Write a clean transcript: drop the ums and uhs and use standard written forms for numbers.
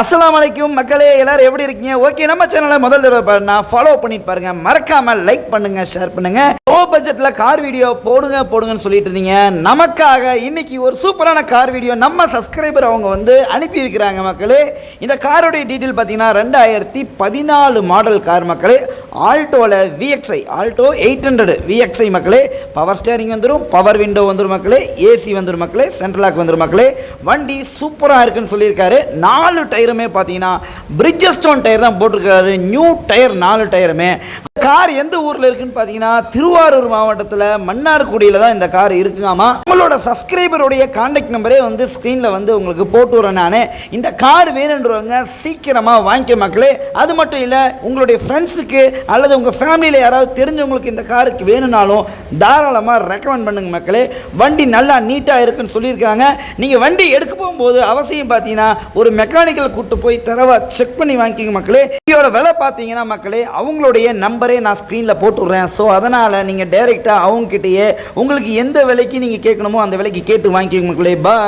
அஸ்ஸலாமு அலைக்கும் மக்களே, எல்லாரும் எப்படி இருக்கீங்க? ஓகே, நம்ம சேனலை முதல் தடவை பாருங்க, ஃபாலோ பண்ணிட்டு பாருங்க, மறக்காம லைக் பண்ணுங்க, ஷேர் பண்ணுங்க. லோ பட்ஜெட்ல கார் வீடியோ போடுங்கன்னு சொல்லிட்டு இருந்தீங்க. நமக்காக இன்னைக்கு ஒரு சூப்பரான கார் வீடியோ நம்ம சப்ஸ்கிரைபர் அவங்க அனுப்பி இருக்கிறாங்க மக்களே. இந்த காரோடைய டீட்டெயில் பார்த்தீங்கன்னா 2014 மாடல் கார் மக்களே. ஆல்டோவில் VXI ஆல்டோ 800 VXI மக்களே. பவர் ஸ்டேரிங் வந்துடும், பவர் விண்டோ வந்துடும் மக்களே, ஏசி வந்துடும் மக்களே, சென்ட்ரல் லாக் வந்துடும் மக்களே. வண்டி சூப்பராக இருக்குன்னு சொல்லியிருக்காரு. 4 டயருமே பார்த்தீங்கன்னா பிரிட்ஜஸ்டோன் டயர் தான் போட்டிருக்காரு. New tyre 4 டயருமே. கார் எந்த ஊரில் இருக்குன்னு பார்த்தீங்கன்னா திருவாரூர் மாவட்டத்தில் மன்னார்குடியில் தான் இந்த கார் இருக்குங்காமா. உங்களோட சப்ஸ்கிரைபருடைய கான்டாக்ட் நம்பரே ஸ்க்ரீனில் உங்களுக்கு போட்டு வரேன் நான். இந்த கார் வேணுன்றவங்க சீக்கிரமாக வாங்கிக்க மக்களே. அது மட்டும் இல்லை, உங்களுடைய ஃப்ரெண்ட்ஸுக்கு அல்லது உங்கள் ஃபேமிலியில் யாராவது தெரிஞ்சவங்களுக்கு இந்த காருக்கு வேணும்னாலும் தாராளமாக ரெக்கமெண்ட் பண்ணுங்க மக்களே. வண்டி நல்லா நீட்டாக இருக்குன்னு சொல்லியிருக்காங்க. நீங்கள் வண்டி எடுக்க போகும்போது அவசியம் பார்த்தீங்கன்னா ஒரு மெக்கானிக்கல் கூட்டு போய் தரவா செக் பண்ணி வாங்கிக்கிங்க மக்களே. இதோட விலை பார்த்தீங்கன்னா மக்களே, அவங்களுடைய நம்பரே நான் ஸ்க்ரீனில் போட்டுடுறேன். ஸோ அதனால் நீங்கள் டைரெக்டாக அவங்ககிட்டயே உங்களுக்கு எந்த விலைக்கு நீங்கள் கேட்கணுமோ அந்த விலைக்கு கேட்டு வாங்கிக்கிங்க மக்களே. பாய்.